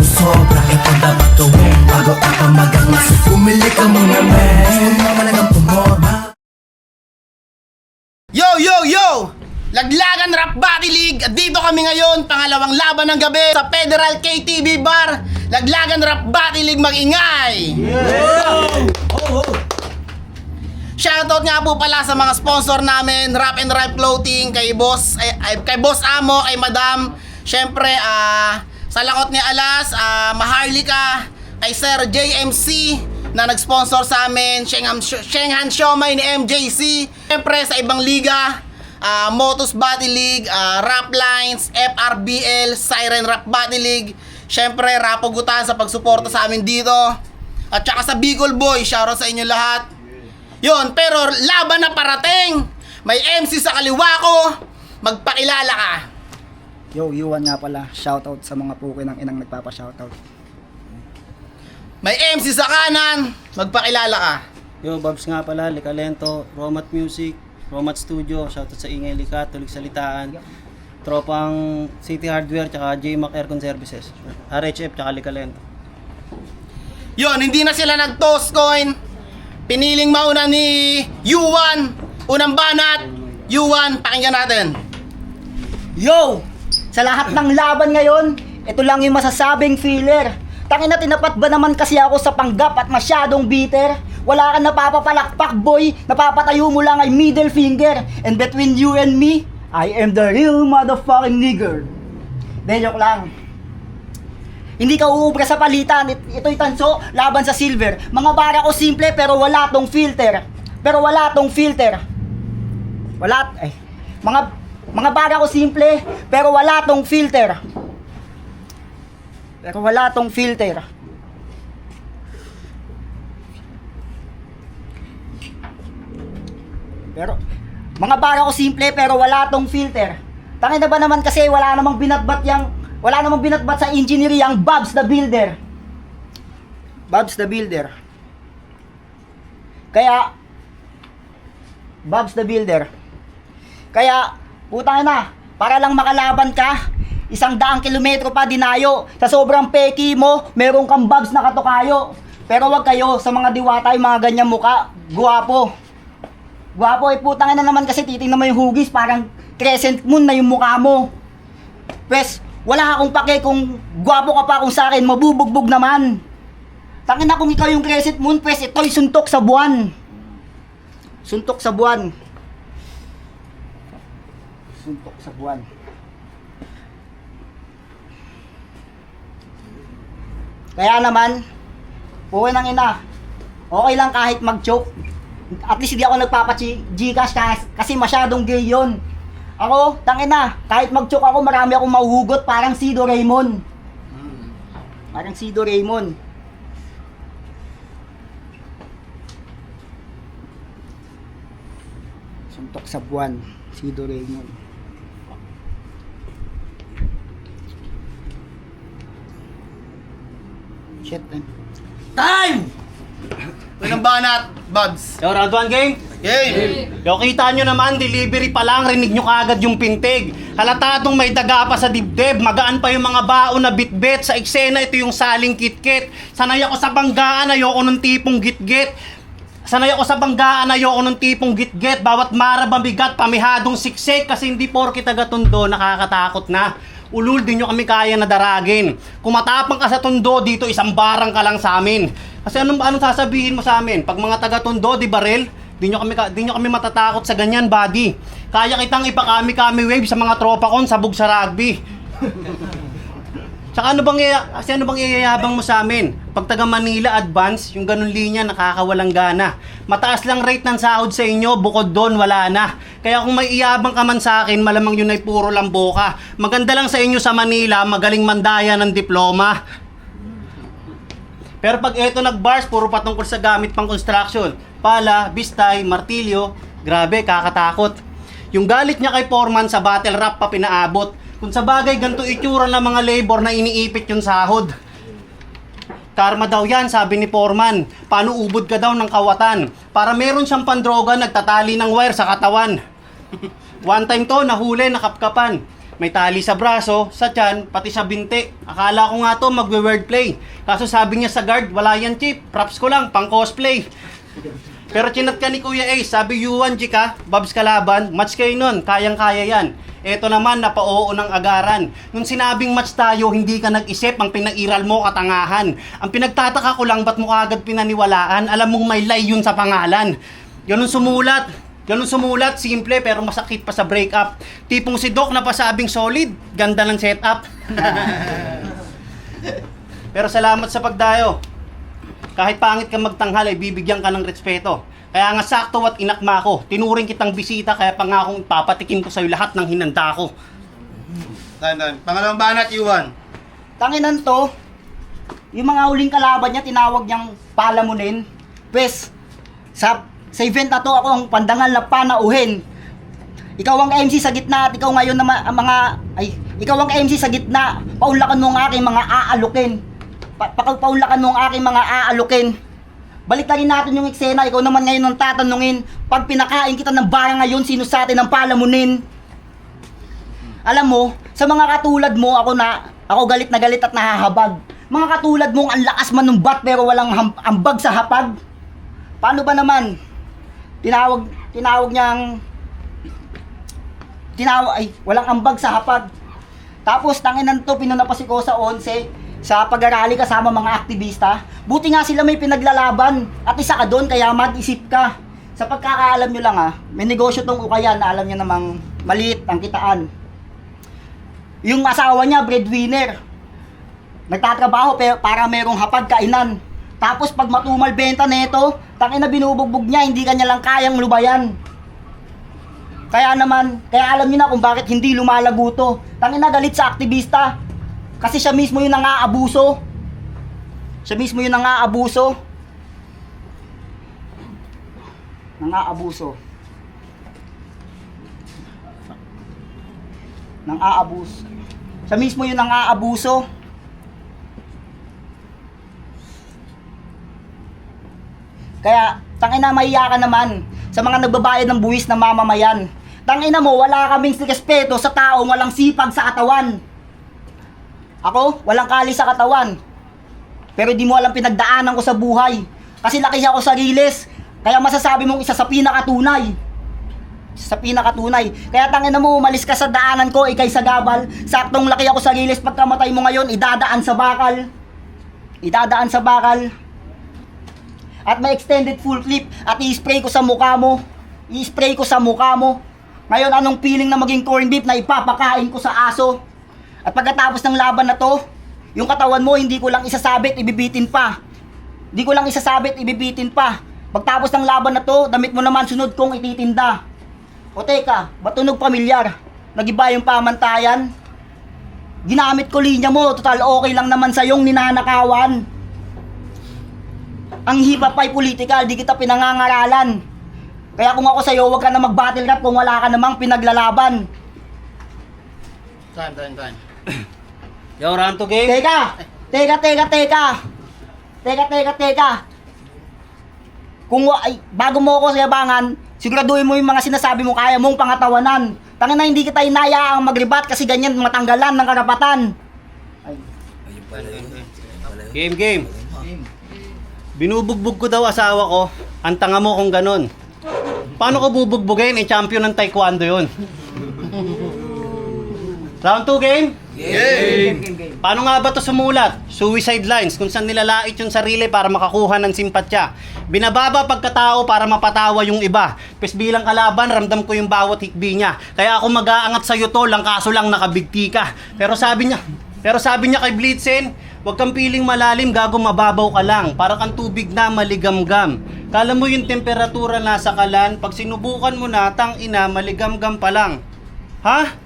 sobra ito dapat gawin bago ka pa magangas. Bumili ka muna men, gusto mo malagang pumorma. Yo, yo, yo! Laglagan Rap Battle League! At dito kami ngayon, pangalawang laban ng gabi sa Federal KTV Bar. Laglagan Rap Battle League, mag-ingay! Shoutout nga po pala sa mga sponsor namin, Rap and Ripe Clothing, kay Boss Amo, kay Madam. Syempre, sa Lakot ni Alas, Maharlika, kay Sir JMC na nag-sponsor sa amin, Shenghan Siomay ni MJC. Syempre sa ibang liga, Motus Battle League, Rap Lines, FRBL, Siren Rap Battle League. Syempre, Rapogutan sa pagsuporta sa amin dito. At saka sa Bicol Boy, shoutout sa inyo lahat. Yun, pero laban na parating. May MC sa kaliwa ko. Magpakilala ka. Yo, Yuan nga pala. Shoutout sa mga puki ng inang nagpapa-shoutout. May MC sa kanan. Magpakilala ka. Yo, Babs nga pala, Likalento, Romat Music, Romat Studio, shoutout sa Ingay Likat, Tulig Salitaan, Tropang City Hardware, tsaka JMac Aircon Services, RHF, tsaka Likalento. Yun, hindi na sila nag-toss coin. Piniling mauna ni Yuan. Unang banat. Yuan, pakinggan natin. Yo! Sa lahat ng laban ngayon, ito lang yung masasabing filler. Tangina, tinapat ba naman kasi ako sa panggap at masyadong bitter? Wala kang napapapalakpak boy, napapatayo mo lang ay middle finger. And between you and me, I am the real motherfucking nigger. De, joke lang. Hindi ka uubra sa palitan. Ito'y tanso, laban sa silver. Mga bara ko simple pero wala tong filter. Mga bara ko simple pero wala tong filter. Pero mga bara ko simple pero wala tong filter. Tangin na ba naman kasi wala namang binatbat sa engineering ang Babs the Builder. Kaya putang na, para lang makalaban ka, 100 kilometro pa dinayo. Sa sobrang peki mo, meron kang Babs na katukayo. Pero wag kayo sa mga diwata, yung mga ganyang muka, guwapo, putang na naman kasi titingnan mo yung hugis, parang crescent moon na yung mukha mo. Pwes, wala akong pake kung gwapo ka pa, kung sa akin mabubugbog naman. Tangin na kung ikaw yung crescent moon, pwes ito'y suntok sa buwan. Kaya naman, okay nang ina, okay lang kahit mag-choke. At least hindi ako nagpapa-Gcash kasi masyadong gay yun. Ako, tangina, kahit mag-choke ako, marami akong mahuhugot, parang Sido Raymond. Suntok sa buwan, Sido Raymond. Shit, man. Time! Unang banat, Babs. Yo, round 1 game? Game! Yo, kita nyo naman, delivery pa lang, rinig nyo kaagad yung pintig. Halatadong may daga pa sa dibdib, magaan pa yung mga baon na bitbit. Sa eksena, ito yung saling kitkit. Sanay ako sa banggaan, ayoko ng tipong gitgit. Bawat marababigat, pamihadong siksik. Kasi hindi porke taga-Tondo, nakakatakot na. Ulul, di nyo kami kaya na daragin. Kung matapang ka sa Tondo, dito isang barang ka lang sa amin. Kasi anong sasabihin mo sa amin? Pag mga taga-Tondo, di baril? Di nyo kami matatakot sa ganyan, buddy. Kaya kitang ipakami-kami wave sa mga tropa kon sabog sa rugby. Tsaka ano bang iyayabang mo sa amin? Pag taga Manila Advance, yung ganun linya nakakawalang gana. Mataas lang rate ng sahod sa inyo, bukod doon wala na. Kaya kung may iyabang ka man sa akin, malamang yun ay puro lamboka. Maganda lang sa inyo sa Manila, magaling mandaya ng diploma. Pero pag eto nag-bars, puro patungkol sa gamit pang construction. Pala, bistay, martilyo, grabe, kakatakot. Yung galit niya kay Foreman sa battle rap pa pinaabot. Kung sa bagay, ganito itsura ng mga labor na iniipit yung sahod. Karma daw yan, sabi ni Foreman. Paano ubod ka daw ng kawatan? Para meron siyang pandroga, nagtatali ng wire sa katawan. One time to, nahuli, nakapkapan. May tali sa braso, sa tiyan, pati sa binti. Akala ko nga to magwe-wordplay. Kaso sabi niya sa guard, wala yan chip. Props ko lang, pang cosplay. Pero chinat ka ni Kuya Ace, sabi Yuan Jika, Babs Kalaban, match kayo nun, kayang-kaya yan. Eto naman, napao ng agaran. Nung sinabing match tayo, hindi ka nag-isip, ang pinairal mo katangahan. Ang pinagtataka ko lang, ba't mo agad pinaniwalaan? Alam mong may lie yun sa pangalan. Ganun sumulat, simple pero masakit pa sa breakup. Tipong si Doc na pasabing solid, ganda ng setup. Pero salamat sa pagdayo. Kahit pangit ka magtanghal ay bibigyan ka ng respeto. Kaya nga sakto at inakma ko. Tinuring kitang bisita kaya pa nga akong papatikin ko sa'yo lahat ng hinanda ko. Pangalawang banat, Yuan. Tanginan to, yung mga huling kalaban niya, tinawag niyang palamunin. Pwes, sa event na to, ako ang pandangal na panauhin. Ikaw ang MC sa gitna at ikaw ngayon na ikaw ang MC sa gitna. Paunlakan mo ang aking mga aalukin. Paunlakan mo ang aking mga aalukin. Baliktarin natin yung eksena, ikaw naman ngayon ang tatanungin. Pag pinakain kita ng bara ngayon, sino sa atin ang palamunin? Alam mo, sa mga katulad mo, ako galit na galit at nahahabag. Mga katulad mong ang lakas manumbat pero walang ambag sa hapag. Paano ba naman? Walang ambag sa hapag. Tapos tanginan to, pinanapas ko sa 11 sa pag-arali kasama mga aktivista. Buti nga sila may pinaglalaban at isa ka doon kaya mag-isip ka. Sa pagkakaalam nyo lang may negosyo tong ukayan na alam nyo namang maliit ang kitaan. Yung asawa niya breadwinner, nagtatrabaho para merong hapag kainan. Tapos pag matumal benta nito, tangina binubugbog niya, hindi kanya lang kayang lubayan. Kaya alam niyo na kung bakit hindi lumalago to. Tangina galit sa aktivista. Kasi siya mismo yung nang-aabuso. Siya mismo yung nang-aabuso. Kaya, tangina mahiya ka naman sa mga nagbabayad ng buwis na mamamayan. Tangina mo, wala kaming respeto sa taong walang sipag sa katawan. Ako, walang kali sa katawan. Pero di mo alam pinagdaanan ko sa buhay. Kasi laki ako sa riles. Kaya masasabi mong isa sa pinakatunay. Kaya tangina mo, umalis ka sa daanan ko, ikay sa gabal. Saktong laki ako sa riles, pagkamatay mo ngayon, idadaan sa bakal. At may extended full clip at i-spray ko sa mukha mo. Ngayon, anong feeling na maging corned beef na ipapakain ko sa aso? At pagkatapos ng laban na to, yung katawan mo hindi ko lang isasabit, ibibitin pa. Pagtapos ng laban na to, damit mo naman sunod kong ititinda. O teka, ba't tunog pamilyar? Nagiba yung pamantayan? Ginamit ko linya mo, total okay lang naman sa yung ninanakawan. Ang hip-hop ay political, di kita pinangangaralan. Kaya kung ako sa'yo, huwag ka na mag-battle rap kung wala ka namang pinaglalaban. Time. Yo, round to game. Teka! Bago mo ako sayabangan, siguraduhin mo yung mga sinasabi mo kaya mong pangatawanan. Tangina hindi kita inayaang magribat kasi ganyan matanggalan ng karapatan. Game. Binubugbog ko daw asawa ko. Ang tanga mo kung ganun. Paano ko bubugbugin? Champion ng taekwondo yun. Round 2 game? Game. Paano nga ba to sumulat? Suicide lines, kung saan nilalait yung sarili para makakuha ng simpatya. Binababa pagkatao para mapatawa yung iba. Pes bilang kalaban, ramdam ko yung bawat hikbi niya. Kaya ako mag-aangat sa'yo to, lang kaso lang nakabigti ka. Pero sabi niya kay Blitzen, huwag kang piling malalim, gago mababaw ka lang. Para kang tubig na maligamgam. Kala mo yung temperatura nasa kalan, pag sinubukan mo na, tangina, maligamgam pa lang. Ha?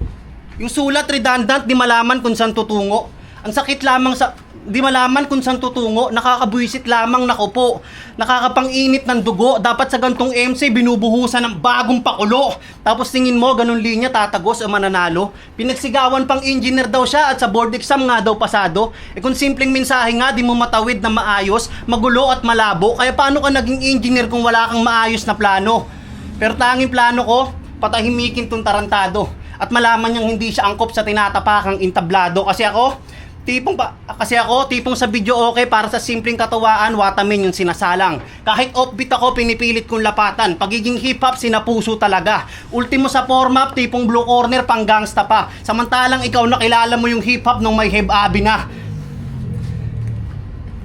Yung sulat redundant, di malaman kung saan tutungo. Ang sakit lamang di malaman kung saan tutungo, nakakabuisit lamang nakupo. Nakakapang-init ng dugo, dapat sa gantong MC binubuhusan ng bagong pakulo. Tapos tingin mo, ganun linya, tatagos o mananalo. Pinagsigawan pang engineer daw siya at sa board exam nga daw pasado. Kung simpleng mensahe nga, di mo matawid na maayos, magulo at malabo. Kaya paano ka naging engineer kung wala kang maayos na plano? Pero tanging plano ko, patahimikin tong tarantado. at malaman niyang hindi siya angkop sa tinatapakang entablado. Kasi ako, tipong sa video okay para sa simpleng katawaan, watamin yung sinasalang. Kahit offbeat ako, pinipilit kong lapatan. Pagiging hip-hop, sinapuso talaga. Ultimo sa format, tipong blue corner, pang gangsta pa. Samantalang ikaw nakilala mo yung hip-hop nung may Heb-Abi na.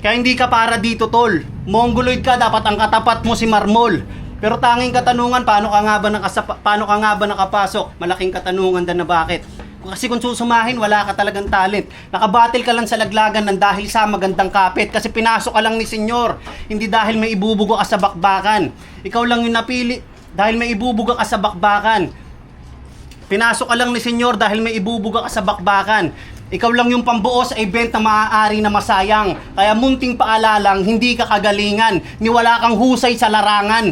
Kaya hindi ka para dito, tol. Mongoloid ka, dapat ang katapat mo si Marmol. Pero tanging katanungan, paano ka nga ba nakapasok? Malaking katanungan din na bakit. Kasi kung susumahin, wala ka talagang talent. Nakabatil ka lang sa laglagan ng dahil sa magandang kapit. Kasi pinasok ka lang ni senyor, hindi dahil may ibubuga ka sa bakbakan. Ikaw lang yung napili dahil may ibubuga ka sa bakbakan. Pinasok ka lang ni senyor dahil may ibubuga ka sa bakbakan. Ikaw lang yung pambuo sa event na maaari na masayang. Kaya munting paalalang, hindi ka kagalingan. Niwala kang husay sa larangan.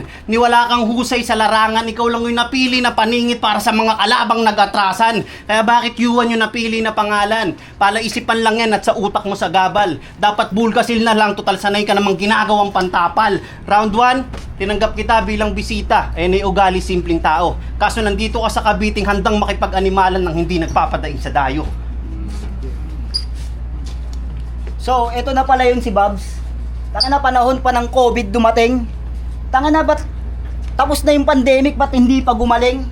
Ikaw lang yung napili na paningit para sa mga kalabang nag-atrasan. Kaya bakit yuwan yung napili na pangalan? Palaisipan lang yan at sa utak mo sa gabal. Dapat bulkasil na lang, total sanay ka namang ginagawang pantapal. Round 1, tinanggap kita bilang bisita. Ay ugali simpleng tao. Kaso nandito ka sa Cavite handang makipag-animalan ng hindi nagpapadaing sa dayo. So, eto na pala yun si Babs. Taka na panahon pa ng COVID dumating. Taka na ba't tapos na yung pandemic, ba't hindi pa gumaling?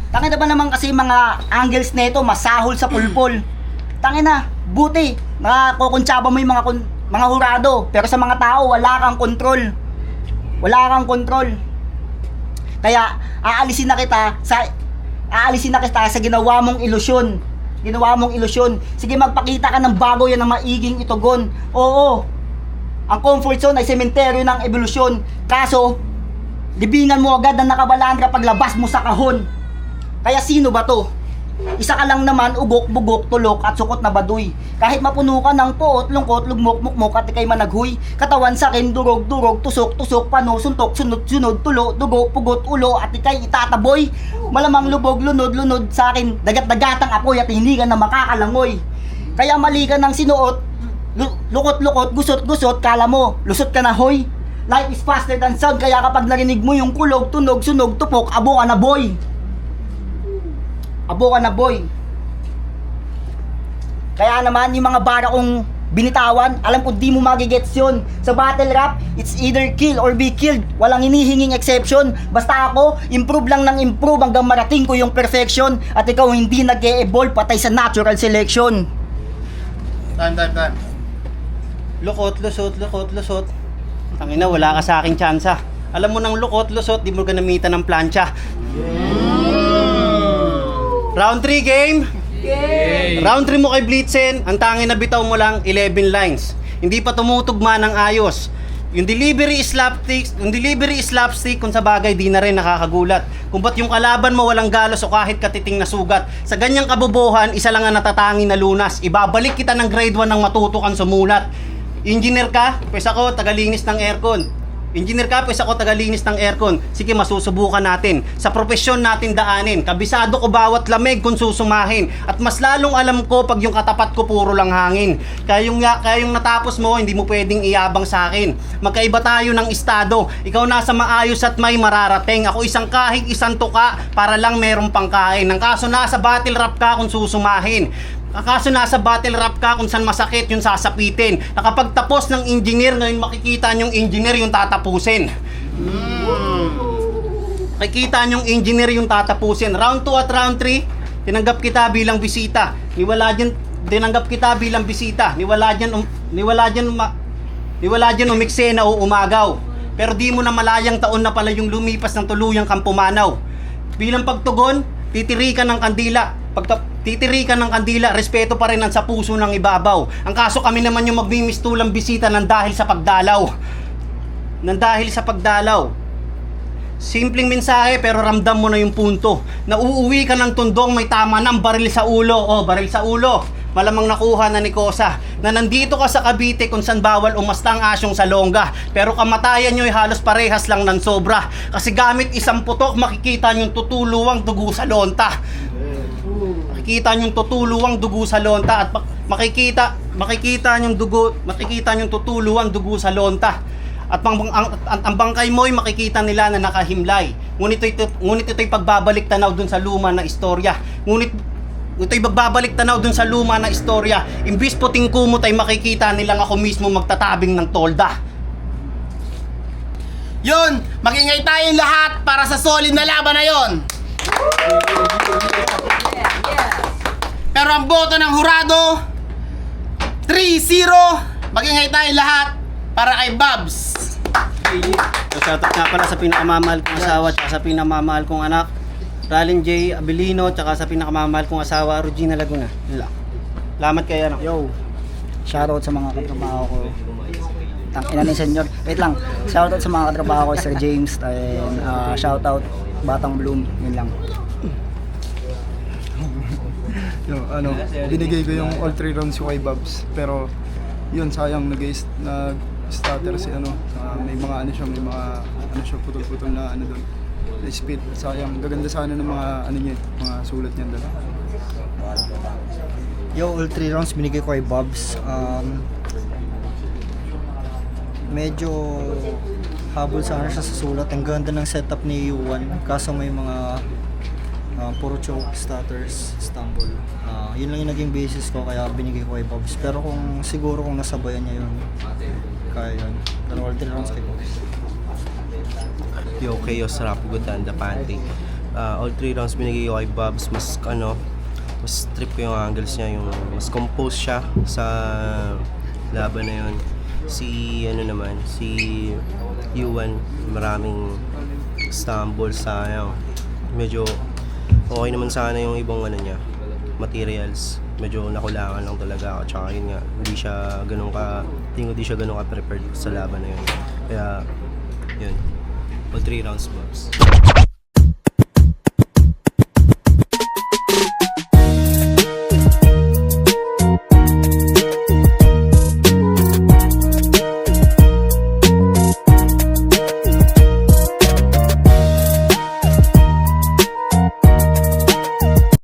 Taka na ba naman kasi mga angles nito masahol sa pulpul? Taka na, buti, nakakukuntsaba mo yung mga hurado. Pero sa mga tao, wala kang kontrol. Kaya, aalisin na kita sa ginawa mong ilusyon. Sige, magpakita ka ng bago, yan ang maiging itugon. Oo, ang comfort zone ay sementeryo ng evolusyon. Kaso, libingan mo agad ang nakabalaan kapag labas mo sa kahon. Kaya sino ba to? Isa ka lang naman, ugok, bugok, tulok at sukot na baduy. Kahit mapuno ka ng poot, lungkot, lugmok, mukmok at ikay managhuy. Katawan sakin, durog, durog, tusok, tusok, pano, suntok, sunod, sunod, tulo, dugo, pugot, ulo at ikay itataboy. Malamang lubog, lunod, lunod sa akin, dagat-dagatang apoy at hindi ka na makakalangoy. Kaya mali ka ng sinuot, lukot, lukot, gusot, gusot, kala mo, lusot ka na hoy. Life is faster than sound, kaya kapag narinig mo yung kulog, tunog, sunog, tupok, abo ka na boy. Kaya naman, yung mga bara kong binitawan, alam ko di mo magigets yun. Sa battle rap, it's either kill or be killed. Walang hinihinging exception. Basta ako, improve lang ng improve hanggang marating ko yung perfection. At ikaw hindi nag-e-evolve patay sa natural selection. Time. Lukot, lusot. Tangina, wala ka sa aking tsansa. Alam mo nang lukot, lusot, di mo ganamitan ng plancha. Round 3 game? Round 3 mo kay Blitzen, ang tanging na bitaw mo lang 11 lines. Hindi pa tumutugma ng ayos. Yung delivery is slapstick, kung sa bagay di na rin nakakagulat. Kung ba't yung kalaban mo walang galos o kahit katiting na sugat. Sa ganyang kabobohan, isa lang ang natatangi na lunas. Ibabalik kita ng grade 1 ng matuto kang sumulat. Engineer ka, pues ako tagalinis ng aircon. Sige, masusubukan natin. Sa propesyon natin daanin. Kabisado ko bawat lamig kung susumahin. At mas lalong alam ko pag yung katapat ko puro lang hangin. Kaya yung natapos mo, hindi mo pwedeng iyabang sa akin. Magkaiba tayo ng estado. Ikaw nasa maayos at may mararating. Ako isang kahig, isang tuka para lang merong pangkain. Ang kaso nasa battle rap ka kung susumahin. Akaso nasa battle rap ka kung saan masakit yung sasapitin. Nakapagtapos ng engineer, ngayon makikita nyong engineer yung tatapusin. Round 2 at round 3, tinanggap kita bilang bisita. Niwala dyan umikse na umagaw. Pero di mo na malayang taon na pala yung lumipas ng tuluyang kang pumanaw. Bilang pagtugon, titirikan ng kandila, respeto pa rin ang sa puso ng ibabaw. Ang kaso kami naman yung magmimistulang bisita ng dahil sa pagdalaw. Simpleng mensahe pero ramdam mo na yung punto. Nauuwi ka ng tundong may tama ng baril sa ulo. Malamang nakuha na ni Kosa na nandito ka sa Cavite kung saan bawal umasta ang asyong sa longga. Pero kamatayan nyo'y halos parehas lang ng sobra. Kasi gamit isang putok makikita nyong tutuluwang dugo sa lonta. At makikita nyong tutuluwang dugo sa lonta. At ang bangkay mo'y makikita nila na nakahimlay. Ngunit ito'y pagbabalik tanaw dun sa luma na istorya. Ngunit ito'y magbabalik tanaw dun sa luma na istorya. Imbis puting kumot ay makikita nilang ako mismo magtatabing ng tolda. Yun, mag-ingay tayong lahat para sa solid na laban na yon. Pero ang boto ng hurado, 3-0. Mag-ingay tayong lahat para kay Babs. So, shoutout nga pala sa pinakamamahal kong asawa at sa pinakamamahal kong anak, Ralin J. Abilino, tsaka sa pinakamamahal kong asawa, Regina Laguna. Yun lang. Salamat kayo, anak. Yo, shoutout sa mga katrabaho ko. Ina ni Senyor. Wait lang. Shoutout sa mga katrabaho ko, Sir James. And shoutout Batang Bloom. Yun lang. Yung binigay ko yung all 3 rounds yung kay Babs. Pero yun, sayang nag-stutter si may mga putol-putol na doon. Na speed, sayang. Gaganda sana ng mga mga sulat niyan doon. Yo, all 3 rounds binigay ko kay Bobs. Medyo habol sana siya sa sulat. Ang ganda ng setup ni Yuan. Kaso may mga puro choke, stutters, stumble. Yun lang yung naging basis ko kaya binigay ko kay Bobs. Pero kung siguro kung nasabayan niya yun, kaya yun. Pero all 3 rounds kay Bobs. Yo, Chaos Rap, Gutanda, Panty. All 3 rounds binigay ko kay Bobs. Mas trip ko yung angles niya, yung mas compose siya sa laban na yun. Si Yuan, maraming stumble sa medyo okay naman sana yung ibang materials. Medyo nakulangan lang talaga ako. Tsaka yun nga, hindi siya ganun ka prepared sa laban na yun. Kaya, yun. All 3 rounds, Bobs.